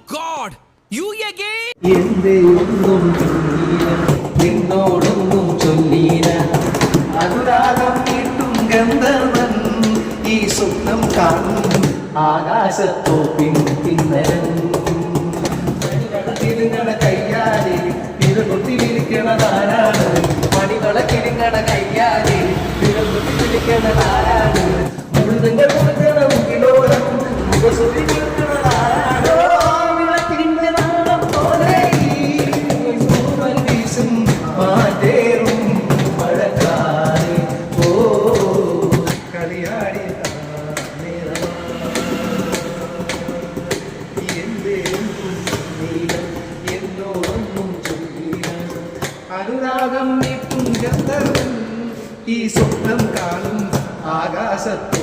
God! You again? എന്തേ ഒന്നും നിന്നോടൊന്നും ചൊല്ലീന അനുരാഗം നീട്ടും ഗന്ധർവൻ ഈ സ്വപ്നം കാണും ആകാശത്തോ പിന്നരൻ തിരുങ്ങണ കയ്യാലേ തിരുകൊത്തിരിക്കണതാരാണ് മണികളെ കിരുങ്ങണ കയ്യാലേ തിരുകൊത്തിരിക്കണതാരാണ് മുഴുതങ്ങൾ കൊടുക്കണ മുകിലോരം മുഖസുതി കൊടുക്കണതാരാണോ വിളക്കിന്റെ നാളം പോലെ സൂര്യൻ വീശും മാറ്റേറും മഴക്കാലേ ഓ കളിയാടി അനുരാഗം നീട്ടും ഗന്ധർവൻ ഈ സ്വപ്നം കാണും ആകാശത്തോ